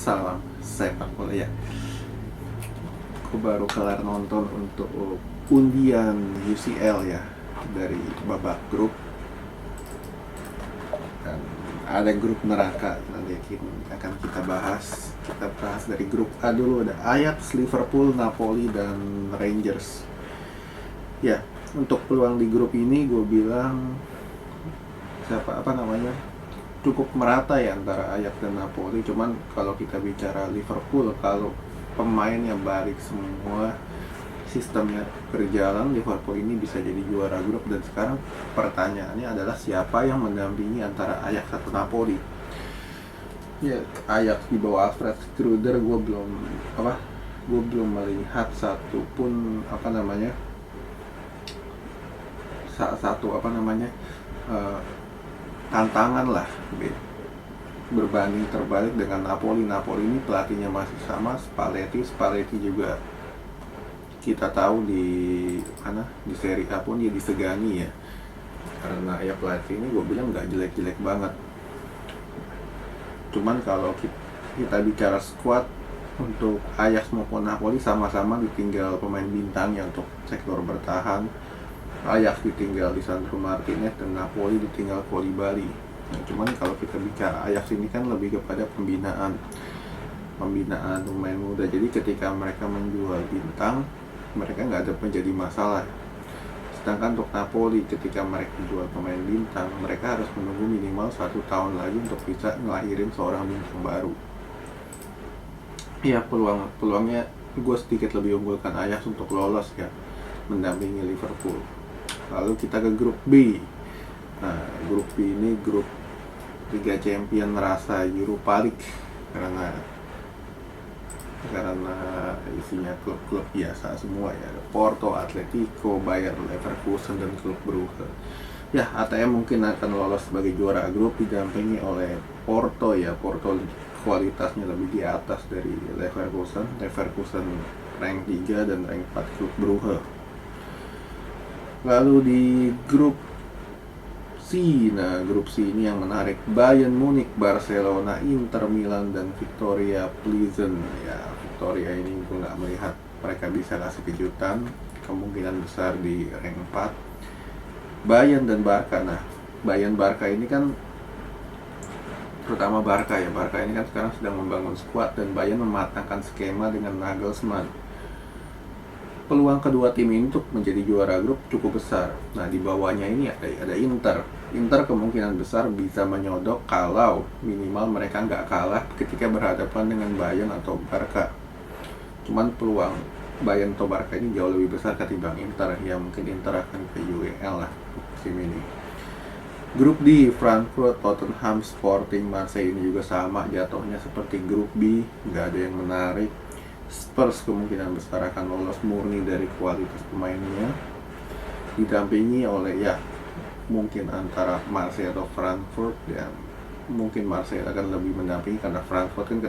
Salam sepak bola ya. Aku baru kelar nonton untuk undian UCL ya, dari babak grup, dan ada grup neraka nanti akan kita bahas. Kita bahas dari grup A dulu, ada Ajax, Liverpool, Napoli, dan Rangers. Ya, untuk peluang di grup ini gue bilang cukup merata ya antara Ajax dan Napoli. Cuman kalau kita bicara Liverpool, kalau pemainnya balik semua, sistemnya berjalan, Liverpool ini bisa jadi juara grup. Dan sekarang pertanyaannya adalah siapa yang mendampingi antara Ajax atau Napoli. Ya, Ajax di bawah Alfred Schreuder gue belum melihat satupun tantangan lah berbanding terbalik dengan Napoli. Napoli ini pelatihnya masih sama, Spalletti juga kita tahu di Serie A pun dia disegani ya, karena ya pelatih ini gue bilang nggak jelek-jelek banget. Cuman kalau kita bicara squad untuk Ajax maupun Napoli, sama-sama ditinggal pemain bintangnya untuk sektor bertahan. Ajax ditinggal Lisandro Martinez dan Napoli ditinggal Koulibaly. Nah, cuman kalau kita bicara Ajax ini kan lebih kepada pembinaan pemain muda. Jadi ketika mereka menjual bintang, mereka nggak ada menjadi masalah. Sedangkan untuk Napoli, ketika mereka jual pemain bintang, mereka harus menunggu minimal 1 tahun lagi untuk bisa ngelahirin seorang bintang baru. Ya, peluangnya gue sedikit lebih unggulkan Ajax untuk lolos ya, mendampingi Liverpool. Lalu kita ke grup B. Nah, grup B ini grup Liga Champion rasa Europa League, karena isinya klub-klub biasa semua ya, Porto, Atletico, Bayer Leverkusen, dan klub Brugge. Ya, ATM mungkin akan lolos sebagai juara grup didampingi oleh Porto ya. Porto kualitasnya lebih di atas dari Leverkusen rank 3 dan rank 4 klub Brugge. Lalu di grup C, grup C ini yang menarik, Bayern Munich, Barcelona, Inter Milan, dan Victoria Plzen. Ya, Victoria ini gue nggak melihat mereka bisa kasih kejutan, kemungkinan besar di rank 4. Bayern dan Barca. Nah, Bayern Barca ini kan, terutama Barca ini kan sekarang sedang membangun skuad, dan Bayern mematangkan skema dengan Nagelsmann. Peluang kedua tim ini untuk menjadi juara grup cukup besar. Nah, di bawahnya ini ada Inter. Inter kemungkinan besar bisa menyodok kalau minimal mereka nggak kalah ketika berhadapan dengan Bayern atau Barca. Cuman peluang Bayern atau Barca ini jauh lebih besar ketimbang Inter. Ya, mungkin Inter akan ke UEL lah musim ini. Grup D, Frankfurt, Tottenham, Sporting, Marseille ini juga sama jatuhnya seperti grup B, nggak ada yang menarik. Spurs kemungkinan besar akan lolos murni dari kualitas pemainnya, didampingi oleh ya mungkin antara Marseille atau Frankfurt. Dan mungkin Marseille akan lebih mendampingi karena Frankfurt kan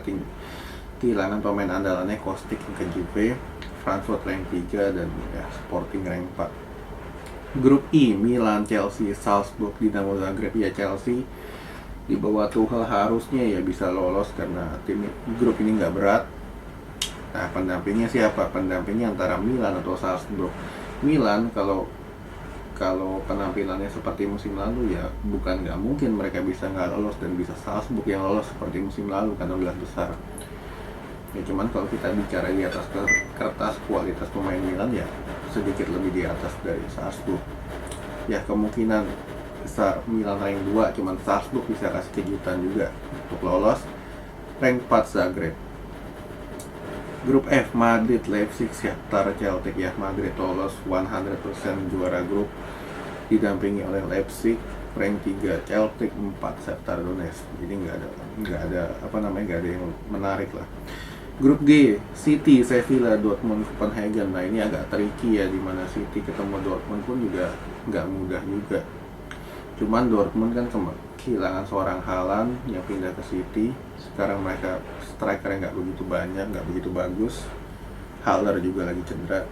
kehilangan pemain andalannya Kostic ke Juve. Frankfurt rank 3 dan ya Sporting rank 4. Grup E, Milan, Chelsea, Salzburg, Dinamo Zagreb. Ya, Chelsea di bawah Tuchel harusnya ya bisa lolos karena grup ini nggak berat. Nah, pendampingnya siapa? Pendampingnya antara Milan atau Salzburg. Milan kalau penampilannya seperti musim lalu ya bukan nggak mungkin mereka bisa nggak lolos, dan bisa Salzburg yang lolos seperti musim lalu karena udah besar. Ya, cuman kalau kita bicara di atas kertas kualitas pemain Milan ya sedikit lebih di atas dari Salzburg. Ya, kemungkinan besar Milan rank 2, cuman Salzburg bisa kasih kejutan juga untuk lolos. Rank 4 Zagreb. Grup F, Madrid, Leipzig, Shakhtar, Celtic. Ya, Madrid lolos 100% juara grup didampingi oleh Leipzig rank 3, Celtic 4, Shakhtar Donetsk. Jadi nggak ada yang menarik lah. Grup G, City, Sevilla, Dortmund, Copenhagen. Nah, ini agak tricky ya, dimana City ketemu Dortmund pun juga nggak mudah juga. Cuman Dortmund kan kehilangan seorang Haaland yang pindah ke City. Sekarang mereka strikernya nggak begitu banyak, nggak begitu bagus. Haller juga lagi cedera.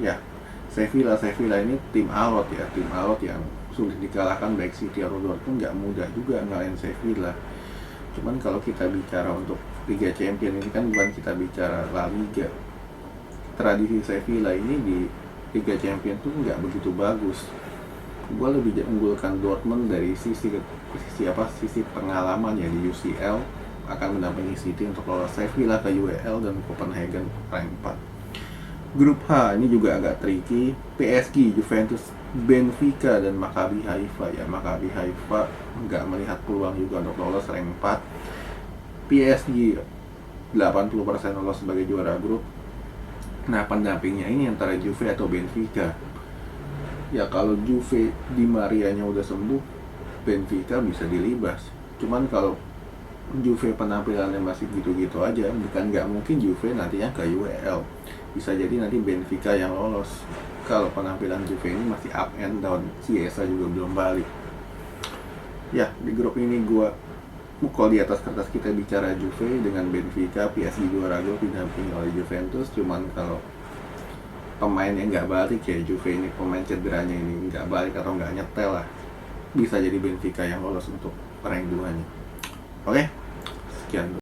Ya, Sevilla ini tim alot yang sulit dikalahkan baik City atau Dortmund. Nggak mudah juga ngalahin Sevilla. Cuman kalau kita bicara untuk Liga Champions ini kan bukan kita bicara La Liga. Tradisi Sevilla ini di Liga Champions tuh nggak begitu bagus. Gue lebih unggulkan Dortmund dari sisi pengalaman ya di UCL, akan mendampingi City untuk lolos Sevilla ke UEL dan Copenhagen rank 4. Grup H ini juga agak tricky. PSG, Juventus, Benfica, dan Maccabi Haifa. Ya, Maccabi Haifa nggak melihat peluang juga untuk lolos rank 4. PSG 80% lolos sebagai juara grup. Nah, pendampingnya ini antara Juve atau Benfica. Ya, kalau Juve Di Marianya udah sembuh, Benfica bisa dilibas. Cuman kalau Juve penampilannya masih gitu-gitu aja, bukan nggak mungkin Juve nantinya ke UEL. Bisa jadi nanti Benfica yang lolos kalau penampilan Juve ini masih up and down. Chiesa juga belum balik. Ya, di grup ini kalau di atas kertas kita bicara Juve dengan Benfica, PSG juara grup didampingi oleh Juventus. Cuman kalau pemain yang nggak balik ya, Juve ini pemain cederanya ini nggak balik atau nggak nyetel lah, bisa jadi Benfica yang lolos untuk rank 2 nya. Oke, sekian.